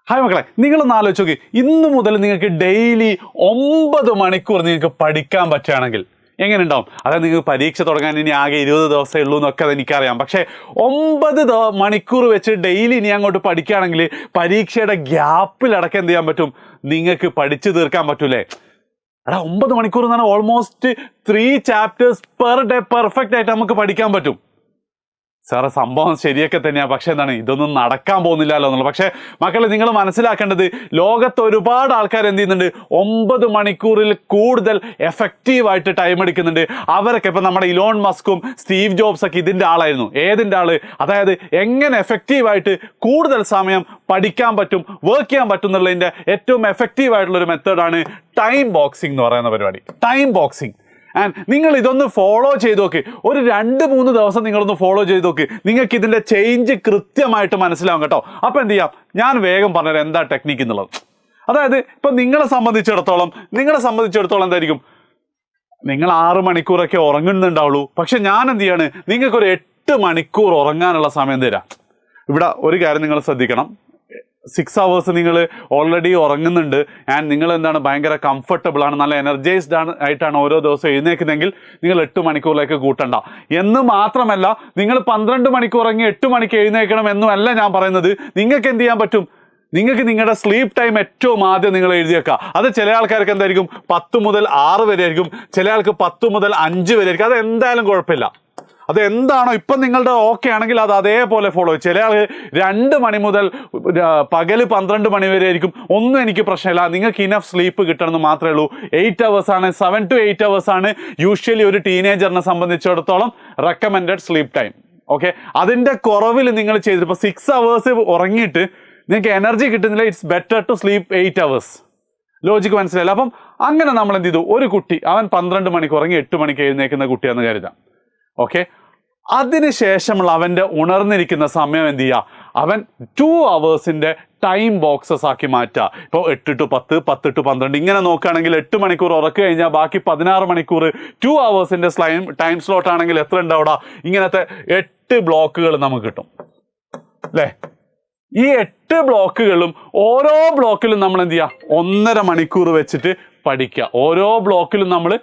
Hi മക്കളെ, നിങ്ങളൊന്ന് ആലോചിച്ച് നോക്കി. ഇന്നു മുതൽ നിങ്ങൾക്ക് ഡെയിലി 9 മണിക്കൂർ നിങ്ങൾക്ക് പഠിക്കാൻ പറ്റുകയാണെങ്കിൽ എങ്ങനെ ഉണ്ടാവും? അതായത് നിങ്ങൾക്ക് പരീക്ഷ തുടങ്ങാൻ ഇനി ആകെ 20 ദിവസമേ ഉള്ളൂ എന്നൊക്കെ എനിക്കറിയാം. പക്ഷേ 9 മണിക്കൂർ വെച്ച് ഡെയിലി ഇനി അങ്ങോട്ട് പഠിക്കുകയാണെങ്കിൽ പരീക്ഷയുടെ ഗ്യാപ്പിലടക്കം എന്ത് ചെയ്യാൻ പറ്റും? നിങ്ങൾക്ക് പഠിച്ചു തീർക്കാൻ പറ്റൂലേ? എടാ, 9 മണിക്കൂർ എന്ന് പറഞ്ഞാൽ almost 3 chapters per day perfect ആയിട്ട് നമുക്ക് പഠിക്കാൻ പറ്റും. സാറേ, സംഭവം ശരിയൊക്കെ തന്നെയാണ്. പക്ഷെ എന്താണ്, ഇതൊന്നും നടക്കാൻ പോകുന്നില്ലല്ലോ എന്നുള്ളത്. പക്ഷേ മക്കളെ, നിങ്ങൾ മനസ്സിലാക്കേണ്ടത് ലോകത്ത് ഒരുപാട് ആൾക്കാർ എന്ത് ചെയ്യുന്നുണ്ട്? 9 മണിക്കൂറിൽ കൂടുതൽ എഫക്റ്റീവായിട്ട് ടൈം എടുക്കുന്നുണ്ട്. അവരൊക്കെ ഇപ്പം നമ്മുടെ ഇലോൺ മസ്കും സ്റ്റീവ് ജോബ്സ് ഒക്കെ ഇതിൻ്റെ ആളായിരുന്നു. ഏതിൻ്റെ ആള്? അതായത് എങ്ങനെ എഫക്റ്റീവായിട്ട് കൂടുതൽ സമയം പഠിക്കാൻ പറ്റും, വർക്ക് ചെയ്യാൻ പറ്റും എന്നുള്ളതിൻ്റെ ഏറ്റവും എഫക്റ്റീവായിട്ടുള്ളൊരു മെത്തേഡാണ് ടൈം ബോക്സിംഗ് എന്ന് പറയുന്ന പരിപാടി. Time boxing. ആൻഡ് നിങ്ങൾ ഇതൊന്ന് ഫോളോ ചെയ്ത് നോക്ക്. ഒരു 2-3 ദിവസം നിങ്ങളൊന്ന് ഫോളോ ചെയ്ത് നോക്ക്. നിങ്ങൾക്ക് ഇതിൻ്റെ ചേഞ്ച് കൃത്യമായിട്ട് മനസ്സിലാവും കേട്ടോ. അപ്പോൾ എന്ത് ചെയ്യാം, ഞാൻ വേഗം പറഞ്ഞുതരാം എന്താ ടെക്നിക്ക് എന്നുള്ളത്. അതായത് ഇപ്പം നിങ്ങളെ സംബന്ധിച്ചിടത്തോളം എന്തായിരിക്കും, നിങ്ങൾ 6 മണിക്കൂറൊക്കെ ഉറങ്ങുന്നുണ്ടാവുള്ളൂ. പക്ഷെ ഞാൻ എന്ത് ചെയ്യാണ്, നിങ്ങൾക്കൊരു 8 മണിക്കൂർ ഉറങ്ങാനുള്ള സമയം തരാം. ഇവിടെ ഒരു കാര്യം നിങ്ങൾ ശ്രദ്ധിക്കണം. 6 hours നിങ്ങൾ ഓൾറെഡി ഉറങ്ങുന്നുണ്ട്. ആൻഡ് നിങ്ങൾ എന്താണ്, ഭയങ്കര കംഫർട്ടബിൾ ആണ്, നല്ല എനർജൈസ്ഡ് ആയിട്ടാണ് ഓരോ ദിവസവും എഴുന്നേൽക്കുന്നെങ്കിൽ നിങ്ങൾ 8 മണിക്കൂറിലേക്ക് കൂട്ടണ്ട. എന്ന് മാത്രമല്ല, നിങ്ങൾ 12 മണിക്കൂർ ഉറങ്ങി 8 മണിക്ക് എഴുന്നേൽക്കണം എന്നുമല്ല ഞാൻ പറയുന്നത്. നിങ്ങൾക്ക് എന്ത് ചെയ്യാൻ പറ്റും? നിങ്ങൾക്ക് നിങ്ങളുടെ സ്ലീപ്പ് ടൈം ഏറ്റവും ആദ്യം നിങ്ങൾ എഴുതി വെക്കുക. അത് ചില ആൾക്കാർക്ക് എന്തായിരിക്കും 10 മുതൽ 6 വരെ ആയിരിക്കും, ചില ആൾക്ക് 10 മുതൽ 5 വരെ ആയിരിക്കും. അത് എന്തായാലും കുഴപ്പമില്ല. അത് എന്താണോ ഇപ്പം നിങ്ങളുടെ ഓക്കെ ആണെങ്കിൽ അത് അതേപോലെ ഫോളോ ചെയ്യും. ചില ആൾ 2 മണി മുതൽ പകൽ 12 മണി വരെ ആയിരിക്കും. ഒന്നും എനിക്ക് പ്രശ്നമില്ല. നിങ്ങൾക്ക് ഇനഫ് സ്ലീപ്പ് കിട്ടണമെന്ന് മാത്രമേ ഉള്ളൂ. 8 hours ആണ്, 7 to 8 hours ആണ് യൂഷ്വലി ഒരു ടീനേജറിനെ സംബന്ധിച്ചിടത്തോളം റെക്കമെൻഡഡ് സ്ലീപ്പ് ടൈം. ഓക്കെ, അതിൻ്റെ കുറവിൽ നിങ്ങൾ ചെയ്തിട്ട് ഇപ്പോൾ 6 hours ഉറങ്ങിയിട്ട് നിങ്ങൾക്ക് എനർജി കിട്ടുന്നില്ല, it's better to sleep 8 hours. Logic മനസ്സിലായില്ല? അപ്പം അങ്ങനെ നമ്മൾ എന്ത് ചെയ്തു, ഒരു കുട്ടി അവൻ 12 മണിക്ക് ഉറങ്ങി 8 മണിക്ക് എഴുന്നേൽക്കുന്ന കുട്ടിയാണെന്ന് കരുതാം. ഓക്കെ, അതിനുശേഷമുള്ള അവൻ്റെ ഉണർന്നിരിക്കുന്ന സമയം എന്ത് ചെയ്യുക, അവൻ 2 hours ടൈം ബോക്സസ് ആക്കി മാറ്റുക. ഇപ്പോൾ 8 to 10, 10 to 12 ഇങ്ങനെ നോക്കുകയാണെങ്കിൽ 8 മണിക്കൂർ ഉറക്കുക കഴിഞ്ഞാൽ ബാക്കി 16 മണിക്കൂർ 2 hours ടൈം സ്ലോട്ട് ആണെങ്കിൽ എത്ര ഉണ്ടാവുക? ഇങ്ങനത്തെ 8 ബ്ലോക്കുകൾ നമുക്ക് കിട്ടും അല്ലേ? ഈ 8 ബ്ലോക്കുകളും ഓരോ ബ്ലോക്കിലും നമ്മൾ എന്ത് ചെയ്യുക, 1.5 മണിക്കൂർ വെച്ചിട്ട് പഠിക്കുക. ഓരോ ബ്ലോക്കിലും നമ്മൾ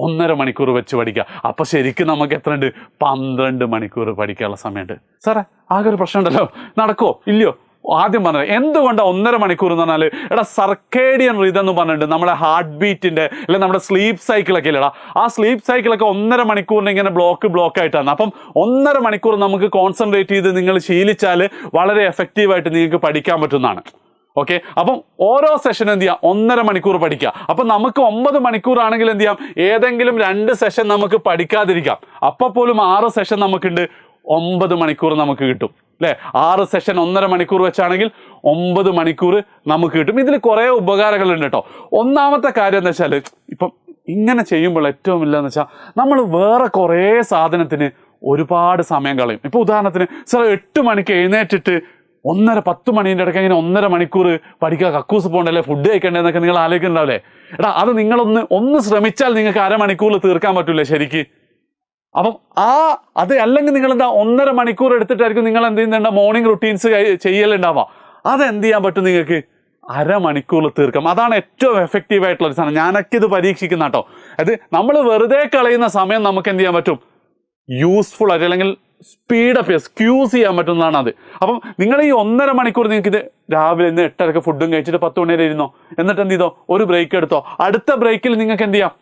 1.5 മണിക്കൂർ വെച്ച് പഠിക്കുക. അപ്പോൾ ശരിക്കും നമുക്ക് എത്ര ഉണ്ട്? 12 മണിക്കൂർ പഠിക്കാനുള്ള സമയമുണ്ട്. സാറേ, ആകെ ഒരു പ്രശ്നം ഉണ്ടല്ലോ, നടക്കുമോ ഇല്ലയോ? ആദ്യം പറഞ്ഞത് എന്തുകൊണ്ടാണ് 1.5 മണിക്കൂർ എന്ന് പറഞ്ഞാൽ, എടാ സർക്കേഡിയൻ റിതം എന്ന് പറഞ്ഞിട്ട് നമ്മുടെ ഹാർട്ട് ബീറ്റിൻ്റെ അല്ലെങ്കിൽ നമ്മുടെ സ്ലീപ്പ് സൈക്കിളൊക്കെ ഇല്ലടാ, ആ സ്ലീപ്പ് സൈക്കിളൊക്കെ 1.5 മണിക്കൂറിന് ഇങ്ങനെ ബ്ലോക്ക് ആയിട്ടാണ്. അപ്പം 1.5 മണിക്കൂർ നമുക്ക് കോൺസെൻട്രേറ്റ് ചെയ്ത് നിങ്ങൾ ശീലിച്ചാൽ വളരെ എഫക്റ്റീവായിട്ട് നിങ്ങൾക്ക് പഠിക്കാൻ പറ്റുന്നതാണ്. ഓക്കെ, അപ്പം ഓരോ സെഷൻ എന്ത് ചെയ്യാം, 1.5 മണിക്കൂർ പഠിക്കുക. അപ്പം നമുക്ക് 9 മണിക്കൂർ ആണെങ്കിൽ എന്ത് ചെയ്യാം, ഏതെങ്കിലും 2 സെഷൻ നമുക്ക് പഠിക്കാതിരിക്കാം. അപ്പോൾ പോലും 6 സെഷൻ നമുക്കുണ്ട്, 9 മണിക്കൂർ നമുക്ക് കിട്ടും അല്ലേ? 6 സെഷൻ 1.5 മണിക്കൂർ വെച്ചാണെങ്കിൽ 9 മണിക്കൂർ നമുക്ക് കിട്ടും. ഇതിൽ കുറേ ഉപകാരങ്ങളുണ്ട് കേട്ടോ. ഒന്നാമത്തെ കാര്യം എന്താ വെച്ചാൽ, ഇപ്പം ഇങ്ങനെ ചെയ്യുമ്പോൾ ഏറ്റവും ഇല്ലയെന്ന് വെച്ചാൽ നമ്മൾ വേറെ കുറേ സാധനത്തിന് ഒരുപാട് സമയം കളയും. ഇപ്പോൾ ഉദാഹരണത്തിന് സാർ 8 മണിക്ക് എഴുന്നേറ്റിട്ട് 10 മണീൻ്റെ ഇടയ്ക്ക് ഇങ്ങനെ 1.5 മണിക്കൂർ പഠിക്കുക, കക്കൂസ് പോകണ്ടല്ലേ, ഫുഡ് കഴിക്കണ്ടേന്നൊക്കെ നിങ്ങൾ ആലോചിക്കുന്നുണ്ടാവില്ലേ? എടാ, അത് നിങ്ങളൊന്ന് ശ്രമിച്ചാൽ നിങ്ങൾക്ക് 1/2 മണിക്കൂറിൽ തീർക്കാൻ പറ്റൂലേ ശരിക്ക്? അപ്പം അത് അല്ലെങ്കിൽ നിങ്ങളെന്താ 1.5 മണിക്കൂർ എടുത്തിട്ടായിരിക്കും നിങ്ങൾ എന്ത് ചെയ്യുന്നുണ്ട്, മോർണിംഗ് റുട്ടീൻസ് ചെയ്യലുണ്ടാവുക. അതെന്ത് ചെയ്യാൻ പറ്റും നിങ്ങൾക്ക്? 1/2 മണിക്കൂറിൽ തീർക്കാം. അതാണ് ഏറ്റവും എഫക്റ്റീവായിട്ടുള്ളൊരു സാധനം. ഞാനൊക്കെ ഇത് പരീക്ഷിക്കുന്ന കേട്ടോ. അത് നമ്മൾ വെറുതെ കളയുന്ന സമയം നമുക്ക് എന്ത് ചെയ്യാൻ പറ്റും, യൂസ്ഫുൾ ആയിട്ട് അല്ലെങ്കിൽ സ്പീഡപ്പ് സ്ക്യൂസ് ചെയ്യാൻ പറ്റുന്നതാണ് അത്. അപ്പം നിങ്ങൾ ഈ 1.5 മണിക്കൂർ നിങ്ങൾക്കിത് രാവിലെ 8:30 ഫുഡും കഴിച്ചിട്ട് 10 മണി വരെ ഇരുന്നോ, എന്നിട്ട് എന്ത് ചെയ്തോ, ഒരു ബ്രേക്ക് എടുത്തോ. അടുത്ത ബ്രേക്കിൽ നിങ്ങൾക്ക് എന്ത് ചെയ്യാം,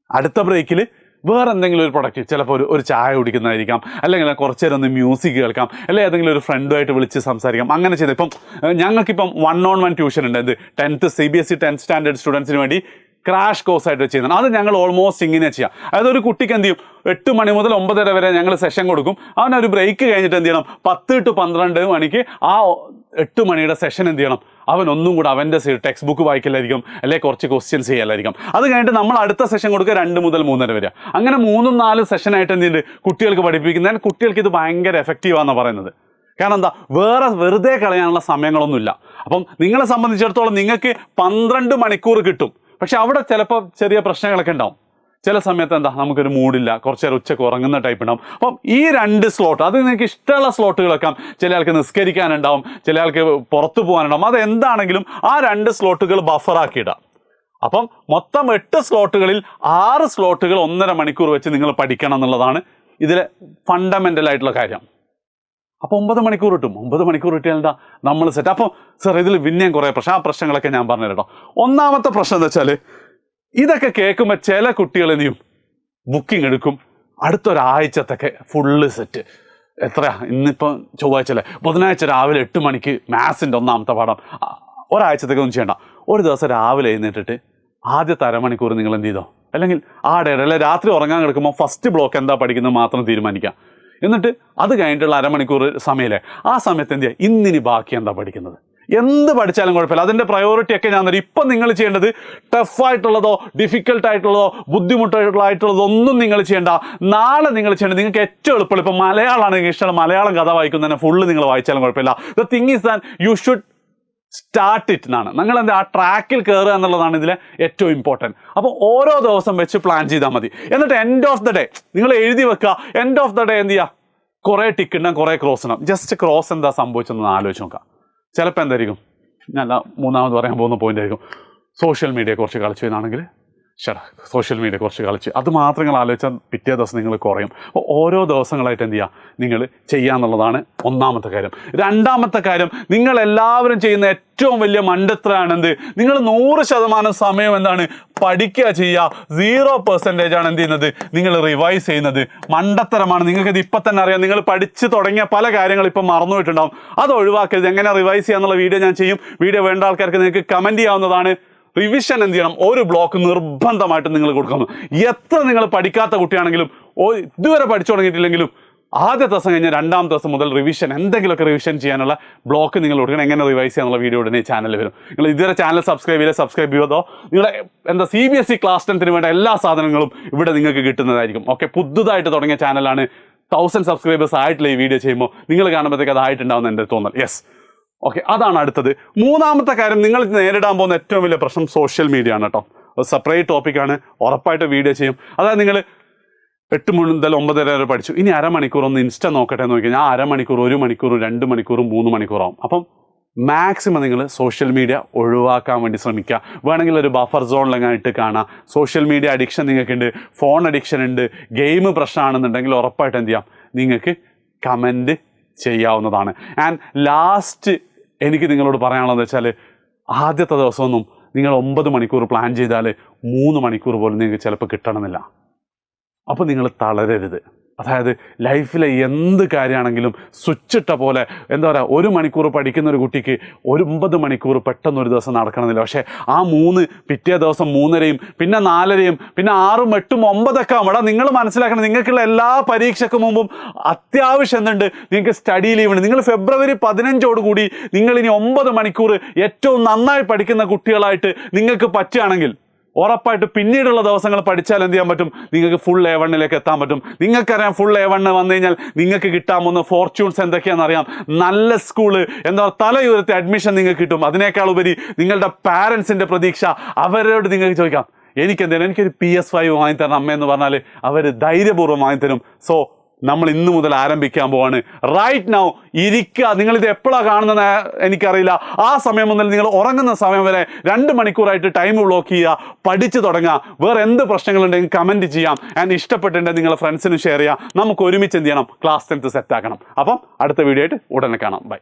അടുത്ത ബ്രേക്കിൽ വേറെ എന്തെങ്കിലും ഒരു പ്രൊഡക്റ്റ്, ചിലപ്പോൾ ഒരു ചായ കുടിക്കുന്നതായിരിക്കാം, അല്ലെങ്കിൽ കുറച്ച് നേരം ഒന്ന് മ്യൂസിക് കേൾക്കാം, അല്ലെങ്കിൽ ഏതെങ്കിലും ഒരു ഫ്രണ്ടുമായിട്ട് വിളിച്ച് സംസാരിക്കാം. അങ്ങനെ ചെയ്ത് ഇപ്പം ഞങ്ങൾക്കിപ്പം 1-on-1 ട്യൂഷൻ ഉണ്ട്. ഇത് 10th CBSE 10th സ്റ്റാൻഡേർഡ് സ്റ്റുഡൻസിന് വേണ്ടി ക്രാഷ് കോഴ്സായിട്ട് ചെയ്യുന്നത്. അത് ഞങ്ങൾ ഓൾമോസ്റ്റ് ഇങ്ങനെ ചെയ്യാം. അതായത് ഒരു കുട്ടിക്ക് എന്ത് ചെയ്യും, 8 മണി മുതൽ 9:30 വരെ ഞങ്ങൾ സെഷൻ കൊടുക്കും. അവനൊരു ബ്രേക്ക് കഴിഞ്ഞിട്ട് എന്ത് ചെയ്യണം, 10 to 12 മണിക്ക് ആ 8 മണിയുടെ സെഷൻ എന്ത് ചെയ്യണം, അവൻ ഒന്നും കൂടെ അവൻ്റെ ടെക്സ്റ്റ് ബുക്ക് വായിക്കലായിരിക്കും, അല്ലെങ്കിൽ കുറച്ച് ക്വസ്റ്റ്യൻസ് ചെയ്യലായിരിക്കും. അത് കഴിഞ്ഞിട്ട് നമ്മൾ അടുത്ത സെഷൻ കൊടുക്കുക 2 മുതൽ 3:30 വരെ. അങ്ങനെ 3-4 സെഷനായിട്ട് എന്ത് ചെയ്യുന്നുണ്ട് കുട്ടികൾക്ക് പഠിപ്പിക്കുന്നതിന്. കുട്ടികൾക്ക് ഇത് ഭയങ്കര എഫക്റ്റീവാണെന്ന് പറയുന്നത്. കാരണം എന്താ, വെറുതെ കളയാനുള്ള സമയങ്ങളൊന്നുമില്ല. അപ്പം നിങ്ങളെ സംബന്ധിച്ചിടത്തോളം നിങ്ങൾക്ക് 12 മണിക്കൂർ കിട്ടും. പക്ഷെ അവിടെ ചിലപ്പോൾ ചെറിയ പ്രശ്നങ്ങളൊക്കെ ഉണ്ടാവും. ചില സമയത്ത് എന്താ നമുക്കൊരു മൂഡില്ല, കുറച്ച് നേരം ഉച്ചക്ക് ഉറങ്ങുന്ന ടൈപ്പ് ഉണ്ടാവും. അപ്പം ഈ 2 സ്ലോട്ട്, അത് നിങ്ങൾക്ക് ഇഷ്ടമുള്ള സ്ലോട്ടുകൾ വെക്കാം. ചില ആൾക്ക് നിസ്കരിക്കാനുണ്ടാവും, ചില ആൾക്ക് പുറത്തു പോകാനുണ്ടാവും. അത് എന്താണെങ്കിലും ആ 2 സ്ലോട്ടുകൾ ബഫറാക്കിയിടാം. അപ്പം മൊത്തം 8 സ്ലോട്ടുകളിൽ 6 സ്ലോട്ടുകൾ 1.5 മണിക്കൂർ വെച്ച് നിങ്ങൾ പഠിക്കണം എന്നുള്ളതാണ് ഇതിലെ ഫണ്ടമെൻ്റൽ ആയിട്ടുള്ള കാര്യം. അപ്പോൾ 9 മണിക്കൂർ കിട്ടും. 9 മണിക്കൂർ കിട്ടിയാൽ എന്താ നമ്മൾ സെറ്റ്. അപ്പോൾ സാർ ഇതിൽ പിന്നെയും കുറേ പ്രശ്നം, ആ പ്രശ്നങ്ങളൊക്കെ ഞാൻ പറഞ്ഞു കേട്ടോ. ഒന്നാമത്തെ പ്രശ്നം എന്താ വെച്ചാൽ, ഇതൊക്കെ കേൾക്കുമ്പോൾ ചില കുട്ടികൾ എന്ത് ചെയ്യും, ബുക്കിംഗ് എടുക്കും, അടുത്തൊരാഴ്ചത്തൊക്കെ ഫുള്ള് സെറ്റ്. എത്രയാ ഇന്നിപ്പം ചൊവ്വാഴ്ച അല്ലേ, ബുധനാഴ്ച രാവിലെ 8 മണിക്ക് മാത്സിൻ്റെ 1ാമത്തെ പാഠം. ഒരാഴ്ചത്തേക്ക് ഒന്നും ചെയ്യണ്ട. ഒരു ദിവസം രാവിലെ എഴുന്നേറ്റിട്ട് ആദ്യത്തെ അരമണിക്കൂർ നിങ്ങൾ എന്ത് ചെയ്തോ, അല്ലെങ്കിൽ അല്ലെ രാത്രി ഉറങ്ങാൻ കിടക്കുമ്പോൾ ഫസ്റ്റ് ബ്ലോക്ക് എന്താ പഠിക്കുന്നത് മാത്രം തീരുമാനിക്കാം. എന്നിട്ട് അത് കഴിഞ്ഞിട്ടുള്ള അരമണിക്കൂർ സമയമല്ലേ, ആ സമയത്ത് എന്ത് ചെയ്യുക, ഇന്നിനി ബാക്കി എന്താ പഠിക്കുന്നത്, എന്ത് പഠിച്ചാലും കുഴപ്പമില്ല. അതിൻ്റെ പ്രയോറിറ്റി ഒക്കെ ഞാൻ തരും. ഇപ്പം നിങ്ങൾ ചെയ്യേണ്ടത് ടഫായിട്ടുള്ളതോ ഡിഫിക്കൽട്ടായിട്ടുള്ളതോ ബുദ്ധിമുട്ടായിട്ടുള്ളതോ ഒന്നും നിങ്ങൾ ചെയ്യേണ്ട. നാളെ നിങ്ങൾ ചെയ്യേണ്ടത്, നിങ്ങൾക്ക് ഏറ്റവും എളുപ്പമുള്ള, ഇപ്പം മലയാളമാണ് നിങ്ങൾക്ക് ഇഷ്ടമുള്ള മലയാളം കഥ വായിക്കുന്നതിനെ ഫുള്ള് നിങ്ങൾ വായിച്ചാലും കുഴപ്പമില്ല. The thing is that you should start it എന്നാണ്. നിങ്ങൾ എന്താ ആ ട്രാക്കിൽ കയറുക എന്നുള്ളതാണ് ഇതിലെ ഏറ്റവും ഇമ്പോർട്ടൻറ്റ്. അപ്പോൾ ഓരോ ദിവസം വെച്ച് പ്ലാൻ ചെയ്താൽ മതി. എന്നിട്ട് എൻഡ് ഓഫ് ദ ഡേ നിങ്ങൾ എഴുതി വെക്കുക. എൻഡ് ഓഫ് ദ ഡേ എന്ത് ചെയ്യുക, കുറേ ടിക്ക് ഉണ്ടാകും, കുറേ ക്രോസ് ഉണ്ടാകും. ജസ്റ്റ് ക്രോസ് എന്താ സംഭവിച്ചതെന്ന് ആലോചിച്ച് നോക്കാം. ചിലപ്പോൾ എന്തായിരിക്കും, ഞാൻ മൂന്നാമത് പറയാൻ പോകുന്ന പോയിന്റ് ആയിരിക്കും, സോഷ്യൽ മീഡിയ കുറച്ച് കളിച്ചു എന്നാണെങ്കിൽ സോഷ്യൽ മീഡിയ കുറച്ച് കളിച്ച്, അത് മാത്രം നിങ്ങൾ ആലോചിച്ചാൽ പിറ്റേ ദിവസം നിങ്ങൾ കുറയും. അപ്പോൾ ഓരോ ദിവസങ്ങളായിട്ട് എന്ത് ചെയ്യുക, നിങ്ങൾ ചെയ്യാന്നുള്ളതാണ് ഒന്നാമത്തെ കാര്യം. രണ്ടാമത്തെ കാര്യം, നിങ്ങൾ എല്ലാവരും ചെയ്യുന്ന ഏറ്റവും വലിയ മണ്ടത്തരാണെന്ത്, നിങ്ങൾ 100% സമയം എന്താണ് പഠിക്കുക ചെയ്യുക, 0% ആണ് എന്ത് ചെയ്യുന്നത്, നിങ്ങൾ റിവൈസ് ചെയ്യുന്നത്. മണ്ടത്തരമാണ്. നിങ്ങൾക്കിത് ഇപ്പം തന്നെ അറിയാം. നിങ്ങൾ പഠിച്ച് തുടങ്ങിയ പല കാര്യങ്ങൾ ഇപ്പം മറന്നുപോയിട്ടുണ്ടാവും. അത് ഒഴിവാക്കരുത്. എങ്ങനെ റിവൈസ് ചെയ്യാന്നുള്ള വീഡിയോ ഞാൻ ചെയ്യും. വീഡിയോ വേണ്ട ആൾക്കാർക്ക് നിങ്ങൾക്ക് കമൻറ്റ് ചെയ്യാവുന്നതാണ്. റിവിഷൻ എന്ത് ചെയ്യണം, ഒരു ബ്ലോക്ക് നിർബന്ധമായിട്ട് നിങ്ങൾ കൊടുക്കണം. എത്ര നിങ്ങൾ പഠിക്കാത്ത കുട്ടിയാണെങ്കിലും ഇതുവരെ പഠിച്ചു തുടങ്ങിയിട്ടില്ലെങ്കിലും ആദ്യത്തെ ദിവസം കഴിഞ്ഞാൽ 2ാമത്തെ ദിവസം മുതൽ റിവിഷൻ, എന്തെങ്കിലുമൊക്കെ റിവിഷൻ ചെയ്യാനുള്ള ബ്ലോക്ക് നിങ്ങൾ കൊടുക്കണം. എങ്ങനെ റിവൈസ് ചെയ്യാനുള്ള വീഡിയോ ഉടനെ ചാനലിൽ വരും. നിങ്ങൾ ഇതുവരെ ചാനൽ സബ്സ്ക്രൈബ് ചെയ്തോ നിങ്ങളുടെ എന്താ CBSE ക്ലാസ് 10ന് വേണ്ട എല്ലാ സാധനങ്ങളും ഇവിടെ നിങ്ങൾക്ക് കിട്ടുന്നതായിരിക്കും. ഓക്കെ, പുതുതായിട്ട് തുടങ്ങിയ ചാനലാണ്. 1000 സബ്സ്ക്രൈബേഴ്സ് ആയിട്ടുള്ള ഈ വീഡിയോ ചെയ്യുമ്പോൾ നിങ്ങൾ കാണുമ്പോഴത്തേക്ക് അതായിട്ടുണ്ടാവുന്ന എൻ്റെ തോന്നൽ. യെസ്, ഓക്കെ, അതാണ് അടുത്തത്. മൂന്നാമത്തെ കാര്യം, നിങ്ങൾ നേരിടാൻ പോകുന്ന ഏറ്റവും വലിയ പ്രശ്നം സോഷ്യൽ മീഡിയ ആണ് കേട്ടോ. സെപ്പറേറ്റ് ടോപ്പിക്കാണ്, ഉറപ്പായിട്ട് വീഡിയോ ചെയ്യും. അതായത് നിങ്ങൾ 8 മുതൽ 9 വരെ പഠിച്ചു, ഇനി അരമണിക്കൂർ ഒന്ന് ഇൻസ്റ്റ നോക്കട്ടെ എന്ന് നോക്കിയാൽ 1/2 മണിക്കൂർ, 1 മണിക്കൂർ, 2 മണിക്കൂർ, 3 മണിക്കൂറാവും. അപ്പം മാക്സിമം നിങ്ങൾ സോഷ്യൽ മീഡിയ ഒഴിവാക്കാൻ വേണ്ടി ശ്രമിക്കുക. വേണമെങ്കിൽ ഒരു ബഫർ സോണിലങ്ങായിട്ട് കാണുക. സോഷ്യൽ മീഡിയ അഡിക്ഷൻ നിങ്ങൾക്കുണ്ട്, ഫോൺ അഡിക്ഷൻ ഉണ്ട്, ഗെയിം പ്രശ്നമാണെന്നുണ്ടെങ്കിൽ ഉറപ്പായിട്ട് എന്ത് ചെയ്യാം, നിങ്ങൾക്ക് കമൻറ്റ് ചെയ്യാവുന്നതാണ്. ആൻഡ് ലാസ്റ്റ് എനിക്ക് നിങ്ങളോട് പറയാനുള്ളതെന്ന് വെച്ചാൽ, ആദ്യത്തെ ദിവസമൊന്നും നിങ്ങൾ 9 മണിക്കൂർ പ്ലാൻ ചെയ്താൽ 3 മണിക്കൂർ പോലും നിങ്ങൾക്ക് ചിലപ്പോൾ കിട്ടണമെന്നില്ല. അപ്പോൾ നിങ്ങൾ തളരരുത്. അതായത് ലൈഫിലെ എന്ത് കാര്യമാണെങ്കിലും സ്വിച്ചിട്ട പോലെ എന്താ പറയുക, 1 മണിക്കൂർ പഠിക്കുന്ന ഒരു കുട്ടിക്ക് 9 മണിക്കൂർ പെട്ടെന്നൊരു ദിവസം നടക്കണമെന്നില്ല. പക്ഷേ ആ 3 പിറ്റേ ദിവസം 3:30, പിന്നെ 4:30, പിന്നെ 6, 8, 9 ഒക്കെ ആകുമ്പോൾ നിങ്ങൾ മനസ്സിലാക്കണം, നിങ്ങൾക്കുള്ള എല്ലാ പരീക്ഷയ്ക്ക് മുമ്പും അത്യാവശ്യം എന്തുണ്ട്, നിങ്ങൾക്ക് സ്റ്റഡി ലീവ് ഉണ്ട്. നിങ്ങൾ ഫെബ്രുവരി 15 കൂടി നിങ്ങൾ ഇനി 9 മണിക്കൂർ ഏറ്റവും നന്നായി പഠിക്കുന്ന കുട്ടികളായിട്ട് നിങ്ങൾക്ക് പറ്റുകയാണെങ്കിൽ ഉറപ്പായിട്ട് പിന്നീടുള്ള ദിവസങ്ങൾ പഠിച്ചാൽ എന്ത് ചെയ്യാൻ പറ്റും, നിങ്ങൾക്ക് ഫുൾ A1 എത്താൻ പറ്റും. നിങ്ങൾക്കറിയാം ഫുൾ A1 വന്നു കഴിഞ്ഞാൽ നിങ്ങൾക്ക് കിട്ടാൻ പോകുന്ന ഫോർച്യൂൺസ് എന്തൊക്കെയാണെന്നറിയാം. നല്ല സ്കൂള്, എന്താ തലയുയർത്തി അഡ്മിഷൻ നിങ്ങൾക്ക് കിട്ടും. അതിനേക്കാൾ ഉപരി നിങ്ങളുടെ പാരൻസിൻ്റെ പ്രതീക്ഷ, അവരോട് നിങ്ങൾക്ക് ചോദിക്കാം, എനിക്കൊരു PS5 വാങ്ങിത്തരണം അമ്മയെന്ന് പറഞ്ഞാൽ അവർ ധൈര്യപൂർവ്വം വാങ്ങിത്തരും. സോ നമ്മൾ ഇന്ന് മുതൽ ആരംഭിക്കാൻ പോവാണ്. റൈറ്റ് നൗ ഇരിക്കുക. നിങ്ങളിത് എപ്പോഴാണ് കാണുന്നത് എനിക്കറിയില്ല. ആ സമയം മുതൽ നിങ്ങൾ ഉറങ്ങുന്ന സമയം വരെ 2 മണിക്കൂറായിട്ട് ടൈം ബ്ലോക്ക് ചെയ്യുക, പഠിച്ചു തുടങ്ങുക. വേറെ എന്ത് പ്രശ്നങ്ങളുണ്ടെങ്കിൽ കമൻറ്റ് ചെയ്യാം. ആൻഡ് ഇഷ്ടപ്പെട്ടിട്ടുണ്ടെങ്കിൽ നിങ്ങളുടെ ഫ്രണ്ട്സിന് ഷെയർ ചെയ്യാം. നമുക്ക് ഒരുമിച്ച് എന്ത് ചെയ്യണം, ക്ലാസ് 10th സെറ്റ് ആക്കണം. അപ്പം അടുത്ത വീഡിയോ ആയിട്ട് ഉടനെ കാണാം. ബൈ.